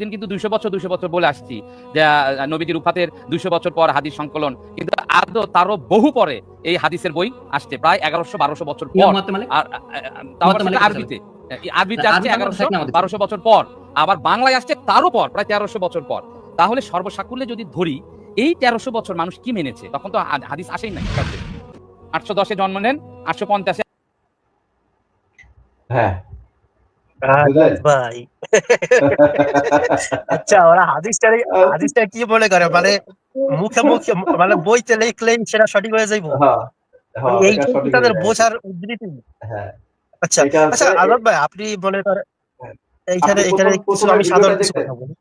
দিন কিন্তু 200 বছর বলে আসছি যে নবীজির উফাতের 200 বছর পর হাদিস সংকলন, কিন্তু আদৌ তারও বহু পরে এই হাদিসের বই আসছে, প্রায় 1100-1200 বছর পর। আর তাও আরবিতে, আরবিতে আসছে 1100-1200 বছর পর, আবার বাংলায় আসছে তারও পর, প্রায় 1300 বছর পর। তাহলে সর্বসাকুল্যে যদি ধরি এই 1300 বছর মানুষ কি মেনেছে, তখন তো হাদিস আসেই নাই। 810-এ জন্ম নেন, 850-এ। হ্যাঁ ভাই আচ্ছা, ওরা হাদিসটা কি বলে করে, মানে মুখে মুখে, মানে বইতে লিখলেই সেটা সঠিক হয়ে যাইবো? এইটাই তাদের বোঝার উদ্ধৃতি। আচ্ছা আচ্ছা, আজাদ ভাই, আপনি বলে এইখানে কিছু আমি সাধারণ কিছু কথা বলি।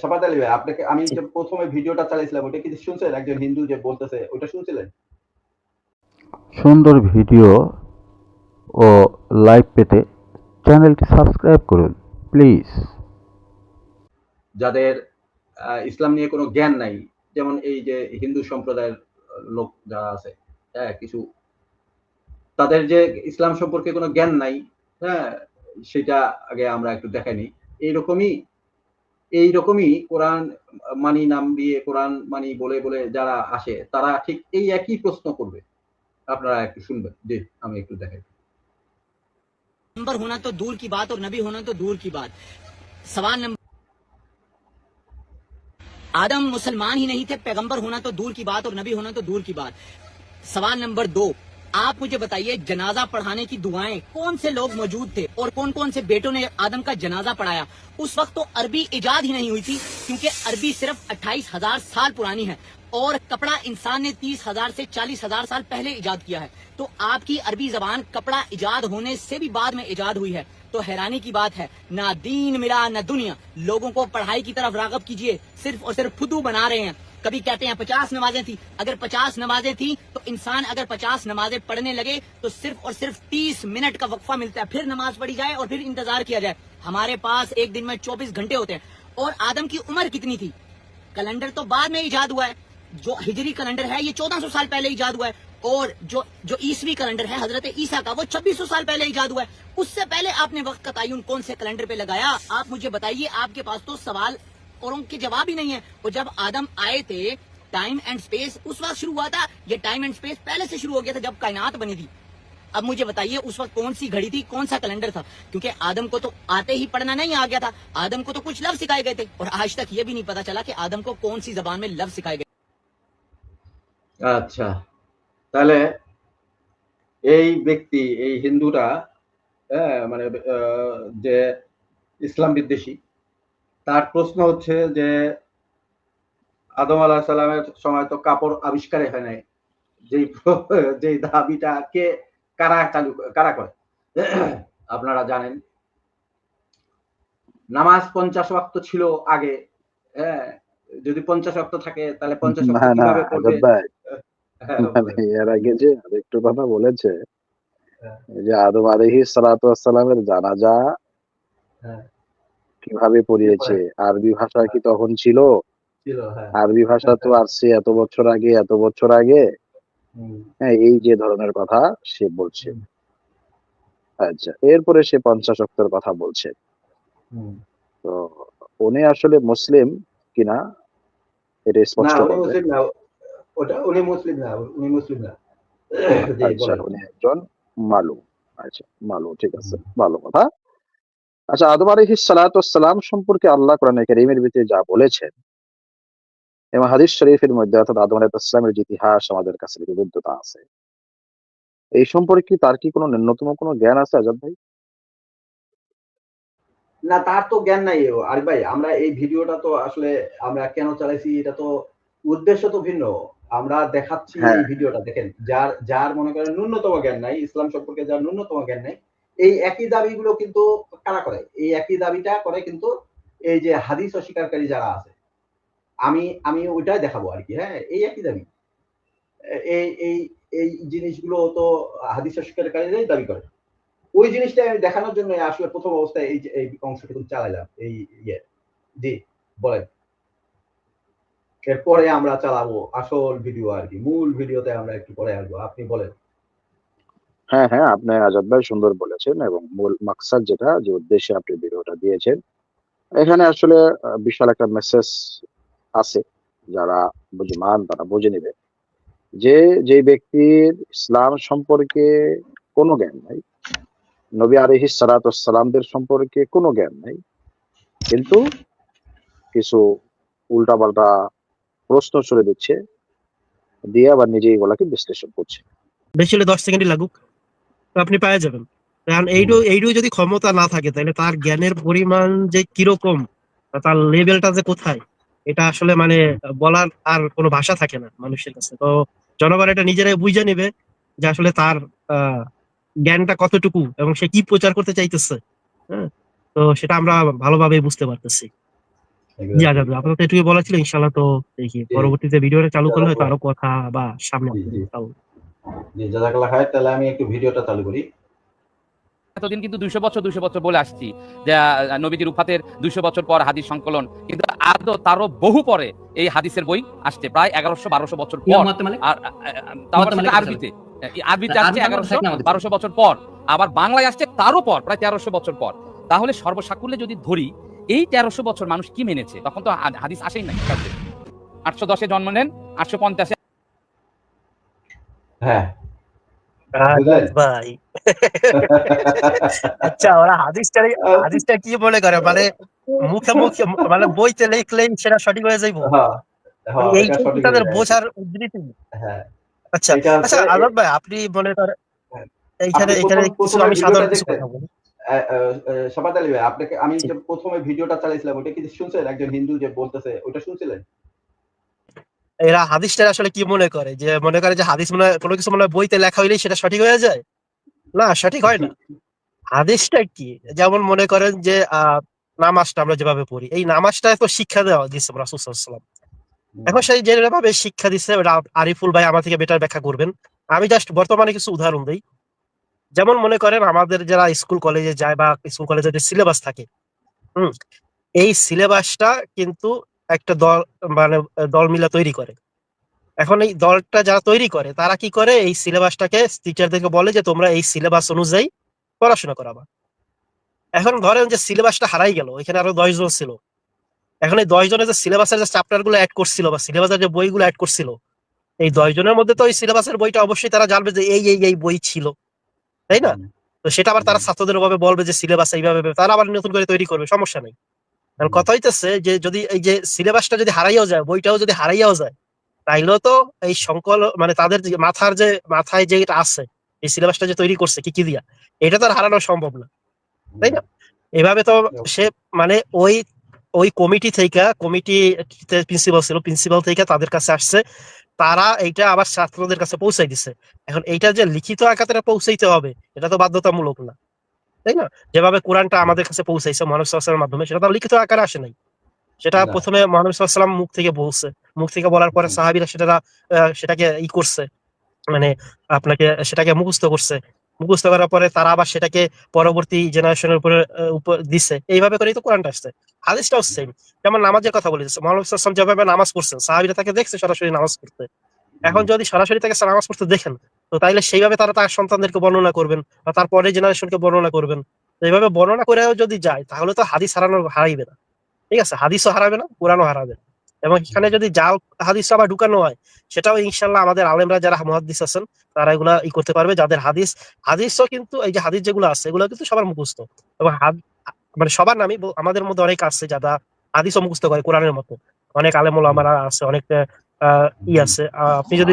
শাবাত আলী ভাই, আপনাকে আমি যে প্রথমে ভিডিওটা চালাইছিলাম ওটা কি শুনছেন? একজন হিন্দু যে বলতেছে, ওটা শুনছিলেন? সুন্দর ভিডিও ও লাইভ পেতে চ্যানেলটি সাবস্ক্রাইব করুন প্লিজ। যাদের ইসলাম নিয়ে কোনো জ্ঞান নাই, যেমন এই যে হিন্দু সম্প্রদায়ের লোক যারা আছে, হ্যাঁ, কিছু তাদের যে ইসলাম সম্পর্কে কোনো জ্ঞান নাই, হ্যাঁ, সেটা আগে আমরা একটু দেখাই নিই। এইরকমই কোরআন মানি নাম দিয়ে, কোরআন মানি বলে বলে যারা আসে, তারা ঠিক এই একই প্রশ্ন করবে। আপনারা একটু শুনবেন, জি আমি একটু দেখাই। नंबर होना तो दूर की बात और नबी होना तो दूर की बात। सवाल नंबर, आदम मुसलमान ही नहीं थे, पैगंबर होना तो दूर की बात और नबी होना तो दूर की बात। सवाल नंबर 2, आप मुझे बताइए जनाजा पढ़ाने की दुआएं कौन से लोग मौजूद थे और कौन कौन से बेटों ने आदम का जनाजा पढ़ाया? उस वक्त तो अरबी इजाद ही नहीं हुई थी, क्योंकि अरबी सिर्फ 28,000 साल पुरानी है और कपड़ा इंसान ने 30,000 से 40,000 साल पहले इजाद किया है। तो आपकी अरबी जबान कपड़ा इजाद होने से भी बाद में इजाद हुई है। तो हैरानी की बात है, ना दीन मिला ना दुनिया। लोगों को पढ़ाई की तरफ रागब कीजिए, सिर्फ और सिर्फ फुदू बना रहे हैं। कभी कहते हैं 50 नमाजें थी, अगर 50 नमाजें थी तो इंसान अगर 50 नमाजें पढ़ने लगे तो सिर्फ और सिर्फ 30 मिनट का वक्फा मिलता है, फिर नमाज पढ़ी जाए और फिर इंतजार किया जाए। हमारे पास एक दिन में 24 घंटे होते हैं। और आदम की उम्र कितनी थी? कैलेंडर तो बाद में इजाद हुआ है, जो हिजरी कैलेंडर है ये 1400 साल पहले इजाद हुआ है, और जो ईसवी कैलेंडर है हजरत ईसा का, वो 2600 साल पहले इजाद हुआ है। उससे पहले आपने वक्त का तयन कौन से कैलेंडर पे लगाया? आप मुझे बताइए, आपके पास तो सवाल और उनके जवाब ही नहीं है। और जब आदम आए थे, टाइम एंड स्पेस उस वक्त शुरू हुआ था, ये टाइम एंड स्पेस पहले से शुरू हो गया था जब कायनात बनी थी। अब मुझे बताइए उस वक्त कौन सी घड़ी थी, कौन सा कैलेंडर था? क्योंकि आदम को तो आते ही पढ़ना नहीं आ गया था, आदम को तो कुछ लफ्ज सिखाए गए थे, और आज तक ये भी नहीं पता चला कि आदम को कौन सी जबान में लफ्ज सिखाए गए। আচ্ছা, তাহলে এই ব্যক্তি, এই হিন্দুরা, মানে যে ইসলাম বিদ্বেষী, তার প্রশ্ন হচ্ছে যে আদম আলাইহিস সালামের সময় তো কাপড় আবিষ্কারই হয় নাই, যেই দাবিটা কারা করে? আপনারা জানেন নামাজ 50 ওয়াক্ত ছিল আগে, হ্যাঁ, যদি 50 ওয়াক্ত থাকে তাহলে 50 ওয়াক্ত কিভাবে পড়বে? এর আগে যে আরেকটু কথা বলেছে, যে আদম আলাইহিস সালাতু ওয়াস সালামের জানাজা কিভাবে পড়িয়েছে, আরবি ভাষা কি তখন ছিল? আরবি ভাষা তো আসছে এত বছর আগে। হ্যাঁ, এই যে ধরনের কথা সে বলছে। আচ্ছা, এরপরে সে 50 ওয়াক্তের কথা বলছে। তো উনি আসলে মুসলিম কিনা এটা স্পষ্ট করবে। উনি মুসলিম না। আচ্ছা, উনি একজন মালুম। আচ্ছা, মালুম, ঠিক আছে, ভালো কথা। আচ্ছা, আদম আলাইহিস সালাতু ওয়াস সালাম সম্পর্কে আল্লাহ কোরআনে কারীমের ভিতরে যা বলেছেন এবং হাদিস শরীফের মধ্যে, অর্থাৎ আদম আলাইহিস সালামের যে ইতিহাস আমাদের কাছে লিপিবদ্ধতা আছে, এই সম্পর্কে তার কি কোনো ন্যূনতম কোনো জ্ঞান আছে আজাদ ভাই? না, তার তো জ্ঞান নাই। আর ভাই, আমরা এই ভিডিওটা তো আসলে আমরা কেন চালাইছি, এটা তো উদ্দেশ্য তো ভিন্ন। আমরা দেখাচ্ছি এই ভিডিওটা দেখেন, যার মনে করেন ন্যূনতম জ্ঞান নাই, ইসলাম সম্পর্কে যার ন্যূনতম জ্ঞান নাই, এই একই দাবিগুলো কিন্তু কারা করে? এই একই দাবিটা করে কিন্তু এই যে হাদিস অস্বীকারী যারা আছে। আমি ওইটাই দেখাবো আর কি। হ্যাঁ, এই একই দাবি, এই জিনিসগুলো তো হাদিস অস্বীকারীরাই দাবি করে। ওই জিনিসটা দেখানোর জন্য আসলে প্রথম অবস্থায় এই অংশটুকু চালাইলাম। জি বলেন, এরপরে আমরা চালাবো আসল ভিডিও আর কি। মূল ভিডিওতে আমরা একটু পরে আসবো, আপনি বলেন। হ্যাঁ, আপনি আজাদ ভাই সুন্দর বলেছেন, এবং মূল মাকসাদ যেটা, যে উদ্দেশ্যে আপনি ভিডিওটা দিয়েছেন এখানে আসলে বিশাল একটা মেসেজ আছে, যারা বুঝমান তারা বুঝে নেবে যে ব্যক্তির ইসলাম সম্পর্কে কোনো জ্ঞান নাই, নবী আলাইহিস সালাতু ওয়াস সালামদের সম্পর্কে কোনো জ্ঞান নাই, কিন্তু কিছু উল্টাপাল্টা প্রশ্ন ছুড়ে দিচ্ছে, দিয়ে আবার নিজেই এগুলাকে বিশ্লেষণ করছে। বেশি হলে 10 সেকেন্ডই লাগুক, তো আপনি পেয়ে যাবেন। কারণ এইটু যদি ক্ষমতা না থাকে, তাহলে তার জ্ঞানের পরিমাণ যে কিরকম, তার লেভেলটা যে কোথায়, এটা আসলে মানে বলার আর কোনো ভাষা থাকে না মানুষের কাছে। তো জনগণ এটা নিজেরাই বুঝে নেবে যে আসলে তার জ্ঞানটা কতটুকু এবং সে কি প্রচার করতে চাইতেছে। হ্যাঁ, তো সেটা আমরা ভালোভাবে বুঝতে পারতেছি। জি আজাদ, আপনার তো এটুকু বলা ছিল। ইনশাল্লাহ তো দেখি পরবর্তীতে ভিডিওটা চালু করলে হয়তো আরো কথা বা সামনে জাযাকাল্লাহ খায়ের। তাহলে আমি একটু ভিডিওটা চালু করি। এতদিন কিন্তু 200 বছর বলে আসছি যে নবীজির উফাতের 200 বছর পর হাদিস সংকলন, কিন্তু আদৌ তারও বহু পরে এই হাদিসের বই আসছে, প্রায় 1100-1200 বছর পর। আর তাও আরবিতে আসছে 1100-1200 বছর পর, আবার বাংলায় আসছে তারও পর, প্রায় 1300 বছর পর। তাহলে সর্বসাকুল্যে যদি ধরি, এই 1300 বছর মানুষ কি মেনেছে? তখন তো হাদিস আসেই নাই। 810-এ জন্ম নেন, 850-এ। হ্যাঁ ভাই আচ্ছা, ওরা হাদিসটা কি মনে করে, মানে মুখে মানে বইতে লিখলেই সেটা সঠিক হয়ে যাইবো? এই তাদের বোঝার উদ্ধৃতি। আচ্ছা আচ্ছা, আজাদ ভাই, আপনি মনে করেন এইখানে কিছু আমি সাধারণ কিছু কথা বলি। শাবাত আলী ভাই, আপনাকে আমি যে প্রথমে ভিডিওটা চালাইছিলাম, ওটা কি শুনছেন? একজন হিন্দু যে বলতেছে, ওটা শুনছিলেন? এরা হাদিসটা আসলে কি মনে করে, যে হাদিস মনে কোনো কিছু মনে বইতে লেখা হইলেই সেটা সঠিক হয়ে যায়? না, সঠিক হয় না। হাদিসটা কি, যেমন মনে করেন যে নামাজটা আমরা যেভাবে পড়ি, এই নামাজটা তো শিক্ষা দেওয়া দিচ্ছে রাসূল সাল্লাল্লাহু আলাইহি ওয়াসাল্লাম। এখন সেই যেভাবে শিক্ষা দিচ্ছে, আরিফুল ভাই আমার থেকে বেটার ব্যাখ্যা করবেন। আমি জাস্ট বর্তমানে কিছু উদাহরণ দিই। যেমন মনে করেন আমাদের যারা স্কুল কলেজে যায় বা স্কুল কলেজে যে সিলেবাস থাকে, এই সিলেবাসটা কিন্তু একটা দল মানে দল মিলে তৈরি করে। এখন এই দলটা যারা তৈরি করে তারা কি করে, এই সিলেবাসটাকে টিচারদেরকে বলে যে তোমরা এই সিলেবাস অনুযায়ী পড়াশোনা করাবা। এখন ধরেন যে সিলেবাসটা হারাই গেল, এখানে আরো 10 জন ছিল। এখন এই 10 জনের যে সিলেবাসের যে চ্যাপ্টার গুলো অ্যাড করছিল বা সিলেবাসের যে বইগুলো অ্যাড করছিল, এই 10 জনের মধ্যে তো ওই সিলেবাসের বইটা অবশ্যই তারা জানবে যে এই বই ছিল, তাই না? তো সেটা আবার তারা ছাত্রদের ভাবে বলবে যে সিলেবাস এইভাবে, তারা আবার নতুন করে তৈরি করবে, সমস্যা নেই। কারণ কথা হইতেছে যে যদি এই যে সিলেবাসটা যদি হারাইয়াও যায়, বইটাও যদি হারাইয়াও যায়, তাইলেও তো এই সংকল মানে তাদের যে মাথায় যে এটা আছে, এই সিলেবাসটা যে তৈরি করছে কি দিয়া, এটা তো আর হারানো সম্ভব না, তাই না? এভাবে তো সে মানে ওই কমিটি প্রিন্সিপাল থেকে তাদের কাছে আসছে, তারা এইটা আবার ছাত্রদের কাছে পৌঁছাই দিছে। এখন এইটা যে লিখিত আকারে পৌঁছাইতে হবে, এটা তো বাধ্যতামূলক না, তাই না? যেভাবে কোরআনটা আমাদের কাছে পৌঁছাইছে মুহাম্মদ সাল্লাল্লাহু আলাইহি ওয়াসাল্লামের মাধ্যমে, সেটা তো লিখিত আকারে আসে নাই। সেটা প্রথমে মুহাম্মদ সাল্লাল্লাহু আলাইহি ওয়াসাল্লাম মুখ থেকে বলার পরে সাহাবীরা সেটাকে করছে, মানে আপনাকে সেটাকে মুখস্থ করার পরে তারা আবার সেটাকে পরবর্তী জেনারেশনের উপর দিচ্ছে। এইভাবে করেই তো কোরআনটা আসছে। হাদিসটাও সেম। যেমন নামাজের কথা বলেছে, মুহাম্মদ সাল্লাল্লাহু আলাইহি ওয়াসাল্লাম যেভাবে নামাজ পড়ছেন, সাহাবীরা তাকে দেখছে সরাসরি নামাজ পড়তে। এখন যদি সরাসরি তাকে নামাজ পড়তে দেখেন, তো তাইলে সেইভাবে তারা তার সন্তানদেরকে বর্ণনা করবেন বা তার পরের জেনারেশনকে বর্ণনা করবেন। এইভাবে বর্ণনা করেও যদি যায়, তাহলে তো হাদিস হারাইবে না। ঠিক আছে, হাদিসও হারাবে না, কোরআনও হারাবে না। এবং এখানে যদি জাল হাদিস আবার ঢুকানো হয়, সেটাও ইনশাল্লাহ আমাদের আলেমরা যারা মুহাদ্দিস আছেন তারা এগুলা করতে পারবে, যাদের হাদিসও কিন্তু এই যে হাদিস যেগুলো আছে এগুলো কিন্তু সবার মুখস্থ, এবং মানে সবার নামই আমাদের মধ্যে অনেক আছে যারা হাদিসও মুখস্থ করে কোরআনের মতো। অনেক আলেম ওলামারা আছে, অনেক আছে। আপনি যদি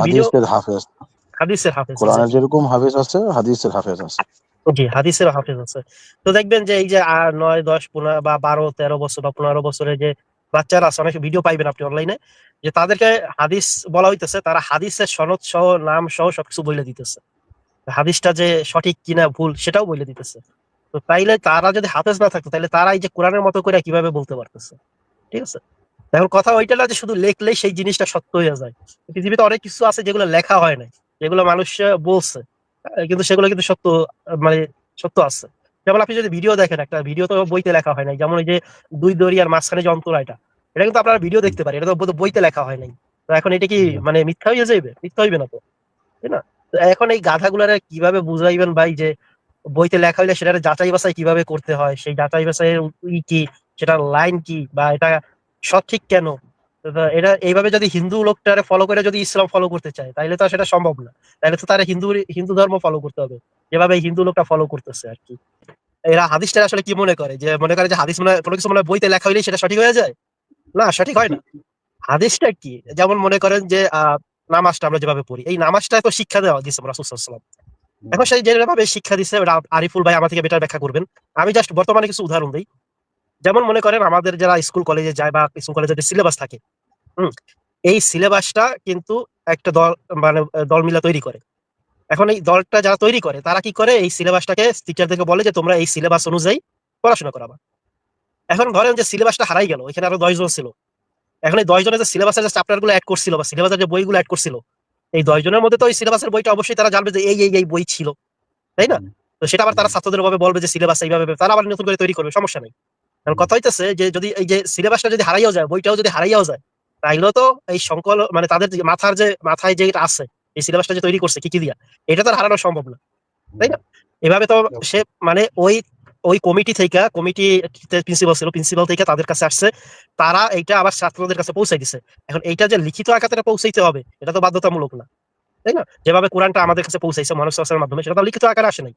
হাদিসের হাফেজ, কোরআনের যেরকম হাফেজ আছে, হাদিসের হাফেজ আছে। জি, হাদিসের হাফেজ আছে। তো দেখবেন যে এই যে 9, 10, 15 বা 12, 13 বছর বা 15 বছরের যে বাচ্চারা আছে, অনেক ভিডিও পাইবেন আপনি অনলাইনে, যে তাদেরকে হাদিস বলা হইতেছে, তারা হাদিসের সনদ সহ নাম সহ সবকিছু বলে দিতেছে, হাদিসটা যে সঠিক কিনা ভুল সেটাও বলে দিতেছে। তো তাইলে তারা যদি হাফেজ না থাকতো, তাহলে তারা এই যে কোরআনের মতো করে কিভাবে বলতে পারতেছে? ঠিক আছে, এখন কথা ওইটা না যে শুধু লেখলেই সেই জিনিসটা সত্য হয়ে যায়। পৃথিবীতে অনেক কিছু আছে যেগুলো লেখা হয় নাই, যেগুলো মানুষ বলছে, কিন্তু সেগুলো কিন্তু সত্য, মানে সত্য আছে। যেমন আপনি যদি ভিডিও দেখেন, একটা ভিডিও তো বইতে লেখা হয় নাই। যেমন এই যে 2 দরিয়ার মাঝখানে যে অন্তরায়টা, এটা কিন্তু আপনারা ভিডিও দেখতে পারেন, এটা তো বইতে লেখা হয় নাই। তো এখন এটা কি মানে মিথ্যা হয়ে যাবে? মিথ্যা হইবে না তো, তাই না? তো এখন এই গাধাগুলারে কিভাবে বুঝাইবেন ভাই যে বইতে লেখা হইলে সেটা যাচাই বাছাই কিভাবে করতে হয়, সেই যাচাই বাছাইয়ের কি সেটার লাইন কি বা এটা সঠিক কেন, এটা এইভাবে যদি হিন্দু লোকটারে ফলো করে যদি ইসলাম ফলো করতে চায় তাহলে তো সেটা সম্ভব না। তাহলে তো তারা হিন্দু ধর্ম ফলো করতে হবে, যেভাবে হিন্দু লোকটা ফলো করতেছে আর কি। এরা হাদিসটা আসলে কি মনে করে, যে মনে করে যে হাদিস মনে কোনো কিছু মনে বইতে লেখা হইলেই সেটা সঠিক হয়ে যায়? না, সঠিক হয় না। হাদিসটা কি, যেমন মনে করেন যে নামাজটা আমরা যেভাবে পড়ি, এই নামাজটা তো শিক্ষা দেওয়া দিচ্ছে রাসূল সাল্লাল্লাহু আলাইহি ওয়াসাল্লাম। এখন সেই যেভাবে শিক্ষা দিচ্ছে আরিফুল ভাই আমার থেকে বেটার ব্যাখ্যা করবেন। আমি জাস্ট বর্তমানে কিছু উদাহরণ দিই। যেমন মনে করেন আমাদের যারা স্কুল কলেজে যায় বা স্কুল কলেজে যে সিলেবাস থাকে, এই সিলেবাসটা কিন্তু একটা দল মানে দল মিলা তৈরি করে। এখন এই দলটা যারা তৈরি করে তারা কি করে, এই সিলেবাসটাকে টিচারদেরকে বলে যে তোমরা এই সিলেবাস অনুযায়ী পড়াশোনা করাবা। এখন ধরেন যে সিলেবাসটা হারাই গেল, এখানে আরো 10 জন ছিল। এখন এই 10 জনের যে সিলেবাসের যে চ্যাপ্টার গুলো অ্যাড করছিল বা সিলেবাসের যে বইগুলো অ্যাড করছিল, এই 10 জনের মধ্যে তো এই সিলেবাসের বইটা অবশ্যই তারা জানবে যে এই বই ছিল, তাই না? তো সেটা আবার তারা ছাত্রদের ভাবে বলবে যে সিলেবাস এইভাবে, তারা আবার নতুন করে তৈরি করবে, সমস্যা নেই। কারণ কথা হইতেছে যে যদি এই যে সিলেবাসটা যদি হারাইয়াও যায়, বইটাও যদি হারাইয়াও যায়, তাইলেও তো এই সংকল মানে তাদের যে মাথায় যে এটা আছে, এই সিলেবাসটা যে তৈরি করছে কি দিয়া, এটা তো আর হারানো সম্ভব না, তাই না? এভাবে তো সে মানে ওই কমিটি প্রিন্সিপাল ছিল, প্রিন্সিপাল থেকে তাদের কাছে আসছে, তারা এইটা আবার ছাত্রদের কাছে পৌঁছাই দিছে। এখন এইটা যে লিখিত আকারে পৌঁছাইতে হবে এটা তো বাধ্যতামূলক না, তাই না? যেভাবে কোরআনটা আমাদের কাছে পৌঁছাইছে মুহাম্মদ সাল্লাল্লাহু আলাইহি ওয়াসাল্লামের মাধ্যমে, সেটা তো লিখিত আকারে আসে নাই।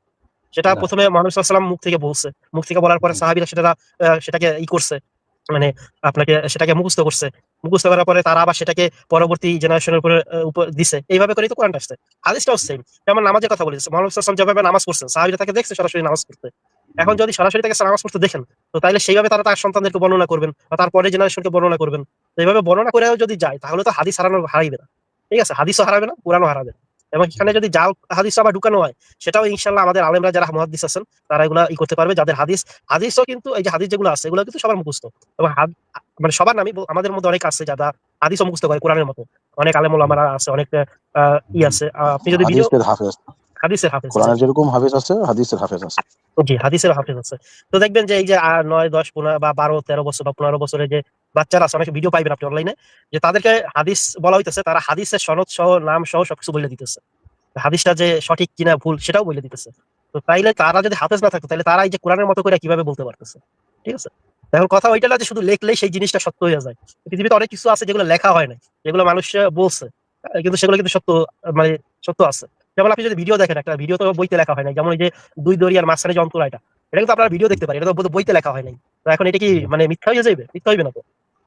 সেটা প্রথমে মুহাম্মদ সাল্লাল্লাহু আলাইহি ওয়াসাল্লাম মুখ থেকে বলছে, মুখ থেকে বলার পরে সাহাবীরা সেটাকে করছে, মানে আপনাকে সেটাকে মুখস্থ করার পরে তারা আবার সেটাকে পরবর্তী জেনারেশনের উপর দিছে। এইভাবে করেই তো কোরআনটা আসছে। হাদিসটাও সেম। যেমন নামাজের কথা বলেছে, মুহাম্মদ সাল্লাল্লাহু আলাইহি ওয়াসাল্লাম যেভাবে নামাজ পড়ছেন, সাহাবীরা তাকে দেখছে সরাসরি নামাজ পড়তে। এখন যদি সরাসরি তাকে নামাজ পড়তে দেখেন, তো তাইলে সেইভাবে তারা তার সন্তানদেরকে বর্ণনা করবেন বা তার পরের জেনারেশনকে বর্ণনা করবেন। তো এইভাবে বর্ণনা করেও যদি যায় তাহলে তো হাদিস হারাইবে না। ঠিক আছে? হাদিসও হারাবে না, কোরআনও হারাবে না। এবং এখানে যদি জাল হাদিস আবার ঢুকানো হয়, সেটাও ইনশাআল্লাহ আমাদের আলেমরা যারা মুহাদ্দিস আছেন তারা এগুলা করতে পারবে, যাদের হাদিসও কিন্তু এই যে হাদিস যেগুলো আছে এগুলো কিন্তু সবার মুখস্থ। এবং মানে সবার নামই আমাদের মধ্যে অনেক আছে যারা হাদিসও মুখস্থ করে কোরআনের মতো। অনেক আলেম ওলামারা আছে, অনেক আছে। আপনি যদি হাদিসের হাফেজ, কোরআনের যেরকম হাফেজ আছে, হাদিসের হাফেজ আছে। জি, হাদিসের হাফেজ আছে। তো দেখবেন যে এই যে 9, 10, 15 বা 12, 13 বছর বা 15 বছরের যে বাচ্চারা আছে, অনেক ভিডিও পাইবেন আপনি অনলাইনে, যে তাদেরকে হাদিস বলা হইতেছে, তারা হাদিসের সনদ সহ নাম সহ সবকিছু বলে দিতেছে। হাদিসটা যে সঠিক কিনা ভুল সেটাও বলে দিতেছে। তো তাইলে তারা যদি হাফেজ না থাকতো তাহলে তারা এই যে কোরআনের মতো করে কিভাবে বলতে পারতেছে? ঠিক আছে? এখন কথা ওইটা না যে শুধু লেখলেই সেই জিনিসটা সত্য হয়ে যায়। পৃথিবীতে অনেক কিছু আছে যেগুলো লেখা হয় নাই, যেগুলো মানুষ বলছে, কিন্তু সেগুলো কিন্তু মানে সত্য আছে। যেমন আপনি যদি ভিডিও দেখেন, একটা ভিডিও তো বইতে লেখা হয় নাই। যেমন এই যে 2 দরিয়ার মাঝখানে যে অন্তরা, এটা কিন্তু আপনারা ভিডিও দেখতে পারেন, এটা তো বইতে লেখা হয় নাই। তো এখন এটা কি মানে মিথ্যা হয়ে যাবে? মিথ্যা হইবে না তো,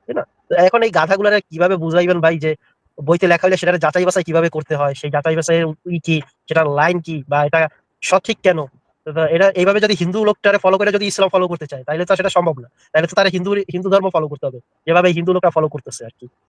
তাই না? তো এখন এই গাধাগুলারে কিভাবে বুঝাইবেন ভাই যে বইতে লেখা হইলে সেটার যাচাই বাছাই কিভাবে করতে হয়, সেই যাচাই বাছাইয়ের কি, সেটার লাইন কি বা এটা সঠিক কেন, এটা এইভাবে যদি হিন্দু লোকটারে ফলো করে যদি ইসলাম ফলো করতে চায় তাহলে তো সেটা সম্ভব না। তাহলে তো তারা হিন্দু ধর্ম ফলো করতে হবে, যেভাবে হিন্দু লোকরা ফলো করতেছে আর কি।